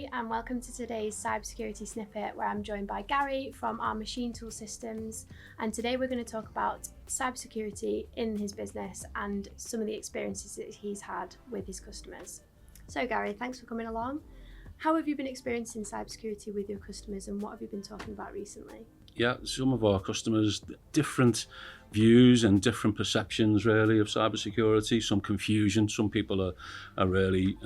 everybody, and welcome to today's Cybersecurity Snippet, where I'm joined by Garry from our Machine Tool Systems, and today we're going to talk about cybersecurity in his business and some of the experiences that he's had with his customers. So Garry, thanks for coming along. How have you been experiencing cybersecurity with your customers, and what have you been talking about recently? Yeah, some of our customers, different views and different perceptions really of cybersecurity, some confusion. Some people are really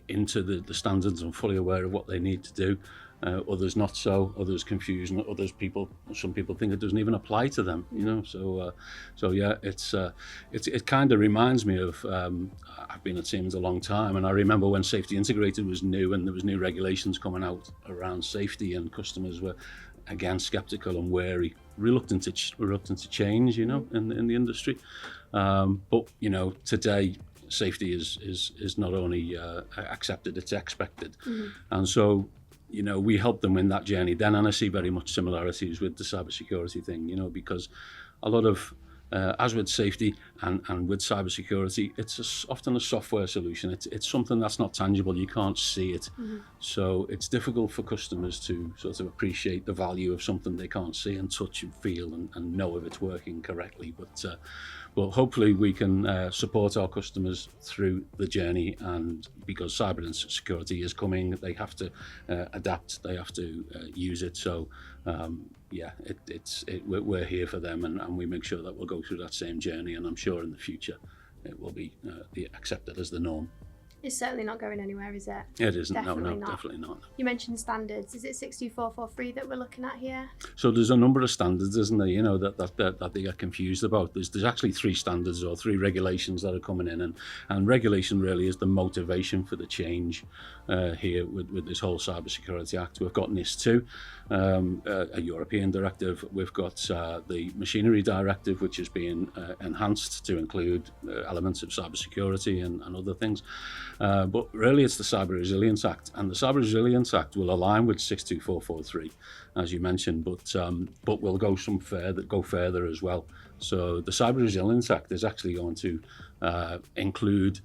into the standards and fully aware of what they need to do. Others not so, others confusion, some people think it doesn't even apply to them, you know. So yeah, it kind of reminds me of, I've been at Siemens a long time, and I remember when Safety Integrated was new and there was new regulations coming out around safety, and customers were again skeptical and wary, reluctant to change, you know, in the industry. But you know, today safety is not only accepted, it's expected. And so, you know, we help them in that journey then, and I see very much similarities with the cybersecurity thing, you know, because a lot of as with safety and with cybersecurity, it's often a software solution. It's something that's not tangible, you can't see it. So it's difficult for customers to sort of appreciate the value of something they can't see and touch and feel and know if it's working correctly. But hopefully we can support our customers through the journey, and because cybersecurity is coming, they have to adapt, they have to use it. So yeah, we're here for them, and we make sure that we'll go through that same journey, and I'm sure in the future it will be accepted as the norm. It's certainly not going anywhere, is it? It isn't. Definitely No, definitely not. You mentioned standards. Is it 62443 that we're looking at here? So there's a number of standards, isn't there? You know, that they get confused about. There's actually 3 standards or 3 regulations that are coming in, and regulation really is the motivation for the change here with this whole Cybersecurity Act. We've got NIS2, a European directive. We've got the Machinery Directive, which is being enhanced to include elements of cybersecurity and other things. But really it's the Cyber Resilience Act, and the Cyber Resilience Act will align with 62443, as you mentioned, but will go further as well. So the Cyber Resilience Act is actually going to include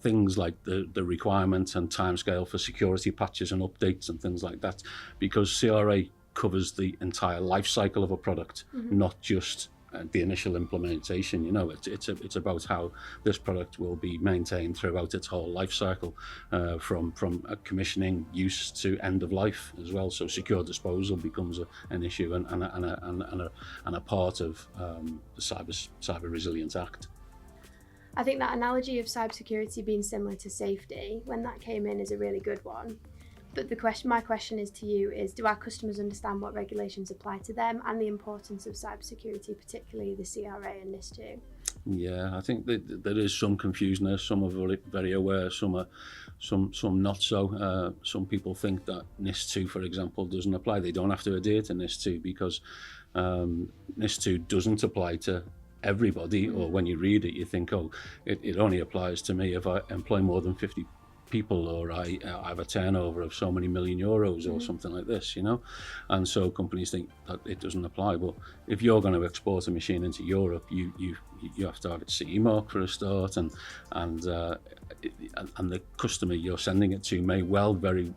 things like the requirement and timescale for security patches and updates and things like that, because CRA covers the entire life cycle of a product, not just the initial implementation. You know, it's about how this product will be maintained throughout its whole life cycle, from commissioning, use to end of life as well. So secure disposal becomes an issue and a part of the Cyber Resilience Act. I think that analogy of cybersecurity being similar to safety, when that came in, is a really good one. But my question is to you is, do our customers understand what regulations apply to them and the importance of cybersecurity, particularly the CRA and NIS2? Yeah, I think that there is some confusion there. Some are very aware, some not so. Some people think that NIS2, for example, doesn't apply. They don't have to adhere to NIS2 because NIS2 doesn't apply to everybody, or when you read it you think, oh, it only applies to me if I employ more than 50 people, or I have a turnover of so many million euros or something like this, you know. And so companies think that it doesn't apply. But if you're going to export a machine into Europe, you have to have it CE mark for a start, and the customer you're sending it to may very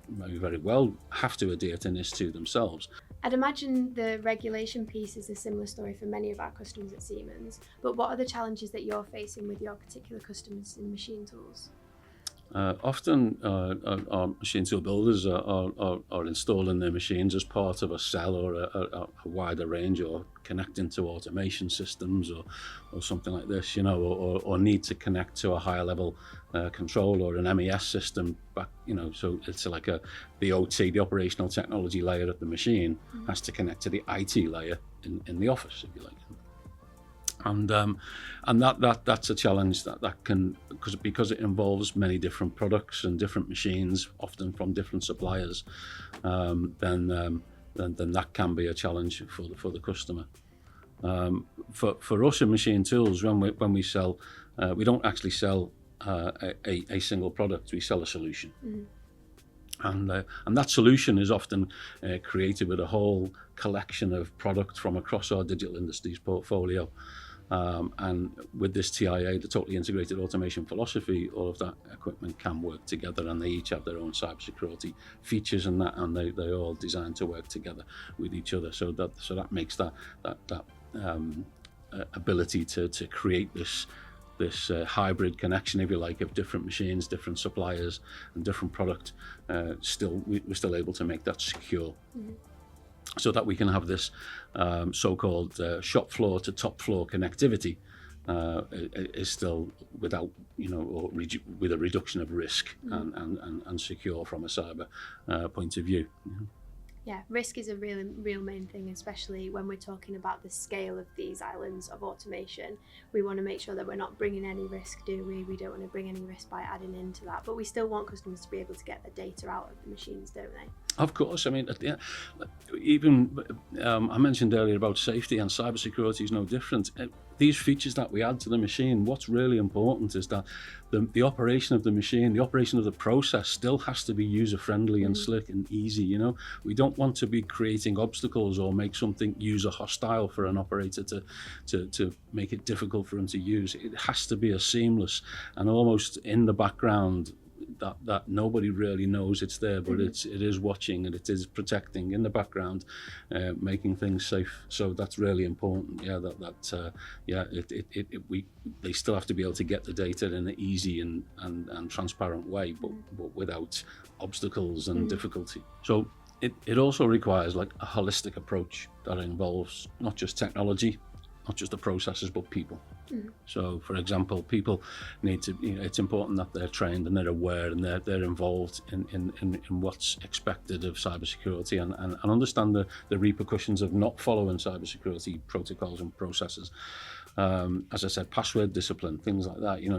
well have to adhere to NIS2 themselves. I'd imagine the regulation piece is a similar story for many of our customers at Siemens, but what are the challenges that you're facing with your particular customers in machine tools? Often our machine tool builders are installing their machines as part of a cell or a wider range, or connecting to automation systems or something like this, you know, or need to connect to a higher level control or an MES system back, you know. So it's like the OT, the operational technology layer of the machine has to connect to the IT layer in the office, if you like. And that's a challenge that can, because it involves many different products and different machines, often from different suppliers, then that can be a challenge for the customer. For us in machine tools, when we sell, we don't actually sell a single product. We sell a solution. And that solution is often created with a whole collection of product from across our digital industries portfolio. And with this TIA, the totally integrated automation philosophy, all of that equipment can work together, and they each have their own cybersecurity features and they're all designed to work together with each other. So that makes that ability to create this hybrid connection, if you like, of different machines, different suppliers, and different product. We're still able to make that secure. Mm-hmm. So that we can have this so-called shop floor to top floor connectivity is still without, or with a reduction of risk, mm-hmm. and secure from a cyber point of view. Mm-hmm. Yeah, risk is a real main thing, especially when we're talking about the scale of these islands of automation. We want to make sure that we're not bringing any risk, do we? We don't want to bring any risk by adding into that, but we still want customers to be able to get the data out of the machines, don't they? Of course. I mean, even I mentioned earlier about safety, and cybersecurity is no different. These features that we add to the machine, what's really important is that the operation of the machine, the operation of the process still has to be user-friendly and slick and easy. We don't want to be creating obstacles or make something user hostile for an operator to make it difficult for them to use. It has to be a seamless and almost in the background, that nobody really knows it's there, but it is watching and it is protecting in the background, making things safe. So that's really important. They still have to be able to get the data in an easy and transparent way, but without obstacles and difficulty. So it also requires like a holistic approach that involves not just technology, not just the processes, but people. So, for example, people need to, it's important that they're trained and they're aware and they're involved in what's expected of cybersecurity and understand the repercussions of not following cybersecurity protocols and processes. As I said, password discipline, things like that. Your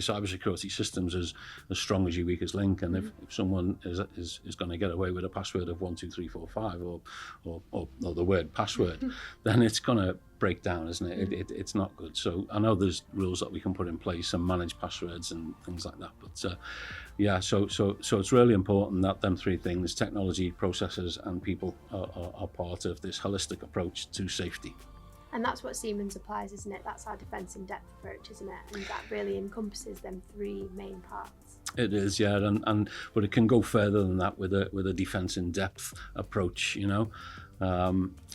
cybersecurity system's as strong as your weakest link, and if someone is going to get away with a password of 12345 or the word password, then it's going to break down, isn't it? It's not good. So I know there's rules that we can put in place and manage passwords and things like that. But so it's really important that them three things, technology, processes, and people, are part of this holistic approach to safety. And that's what Siemens applies, isn't it? That's our defence in depth approach, isn't it? And that really encompasses them three main parts. It is, yeah, but it can go further than that with a defence in depth approach,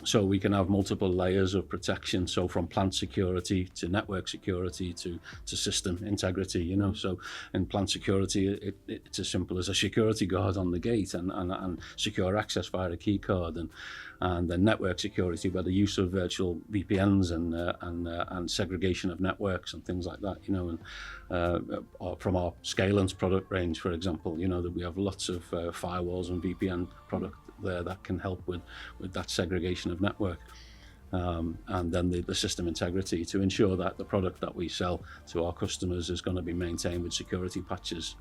So we can have multiple layers of protection, so from plant security to network security to system integrity, So in plant security, it's as simple as a security guard on the gate and secure access via a key card, and then network security by the use of virtual VPNs and segregation of networks and things like that, and from our Scalance product range, for example, that we have lots of firewalls and VPN product there that can help with that segregation of network, and then the system integrity to ensure that the product that we sell to our customers is going to be maintained with security patches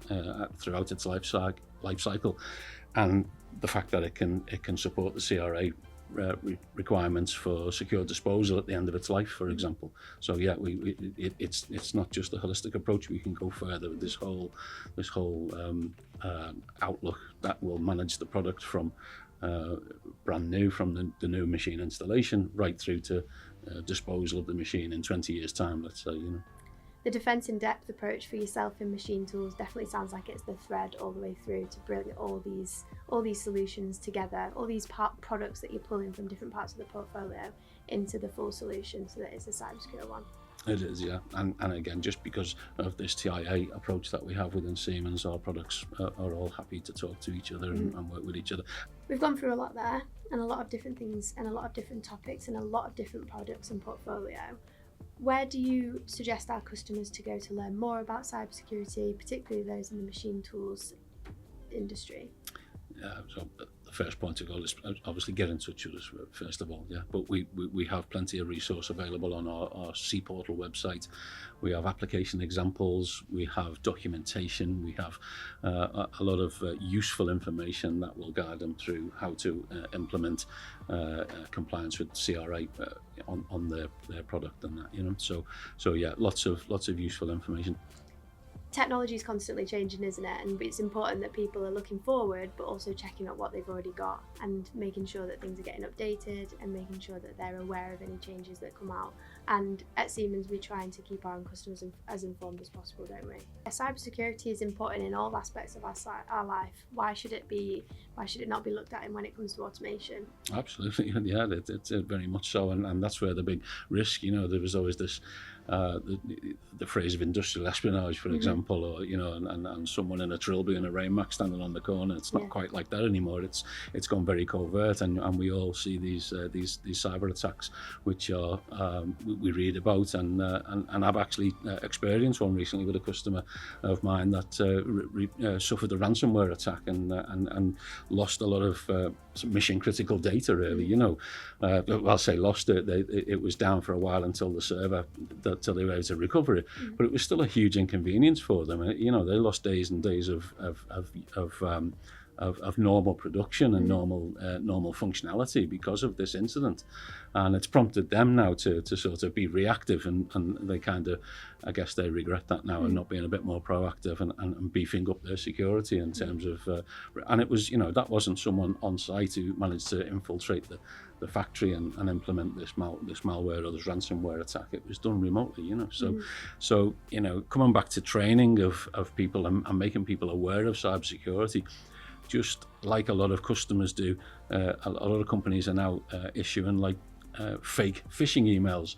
throughout its life cycle, and the fact that it can support the CRA requirements for secure disposal at the end of its life, for example. So it's not just a holistic approach. We can go further with this whole outlook that will manage the product from brand new, from the new machine installation right through to disposal of the machine in 20 years time, let's say. The defence in depth approach for yourself in machine tools definitely sounds like it's the thread all the way through to bring all these solutions together, all these products that you're pulling from different parts of the portfolio into the full solution, so that it's a cybersecure one. It is, yeah, and again, just because of this TIA approach that we have within Siemens, our products are all happy to talk to each other and work with each other. We've gone through a lot there, and a lot of different things, and a lot of different topics, and a lot of different products and portfolio. Where do you suggest our customers to go to learn more about cybersecurity, particularly those in the machine tools industry? So the first point to go is obviously get in touch with us first of all, but we have plenty of resource available on our C Portal website. We have application examples, we have documentation, we have a lot of useful information that will guide them through how to implement compliance with CRA on their product and that, So lots of useful information. technology is constantly changing, isn't it? And it's important that people are looking forward, but also checking out what they've already got and making sure that things are getting updated and making sure that they're aware of any changes that come out. And at Siemens, we're trying to keep our own customers as informed as possible, don't we? Cybersecurity is important in all aspects of our life. Why should it not be looked at when it comes to automation? Absolutely, yeah, it's very much so, and that's where the big risk. You know, there was always this. The phrase of industrial espionage, for example, or and someone in a trilby and a rainmac standing on the corner. It's not quite like that anymore. It's gone very covert, and we all see these cyber attacks, which are we read about, and I've actually experienced one recently with a customer of mine that suffered a ransomware attack and lost a lot of mission critical data. Really, I'll say lost it. It was down for a while until the server. Till they were able to recover it, but it was still a huge inconvenience for them. They lost days and days of normal production and normal functionality because of this incident, and it's prompted them now to sort of be reactive, and they kind of, I guess they regret that now, and not being a bit more proactive and beefing up their security in terms of and it was that wasn't someone on site who managed to infiltrate the factory and implement this malware or this ransomware attack. It was done remotely, so coming back to training of people and making people aware of cybersecurity, just like a lot of customers do, a lot of companies are now issuing fake phishing emails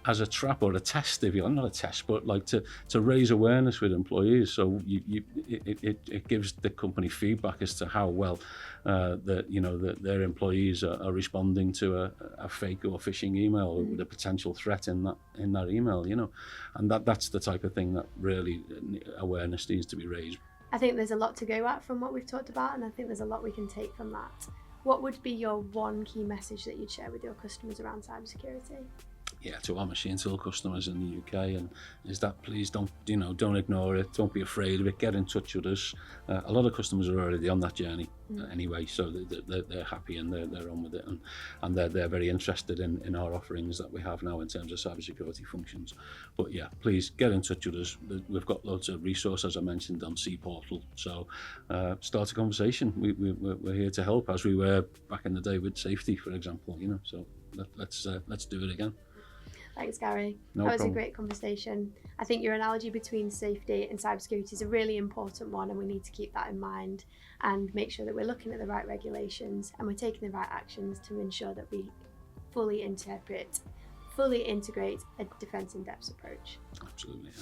as a trap or a test, if you like, not a test, but to raise awareness with employees. So it gives the company feedback as to how well that their employees are responding to a fake or phishing email with a potential threat in that email, and that's the type of thing that really awareness needs to be raised. I think there's a lot to go at from what we've talked about, and I think there's a lot we can take from that. What would be your one key message that you'd share with your customers around cybersecurity? Yeah, to our machine tool customers in the UK, and is that please don't ignore it, don't be afraid of it, get in touch with us. A lot of customers are already on that journey anyway, so they're happy and they're on with it, and they're very interested in our offerings that we have now in terms of cybersecurity functions. But yeah, please get in touch with us. We've got loads of resources, as I mentioned, on C Portal, so start a conversation. We're here to help, as we were back in the day with safety, for example, so let's do it again. Thanks, Garry. No that was problem. A great conversation. I think your analogy between safety and cybersecurity is a really important one, and we need to keep that in mind and make sure that we're looking at the right regulations and we're taking the right actions to ensure that we fully integrate a defence in depth approach. Absolutely. Yeah.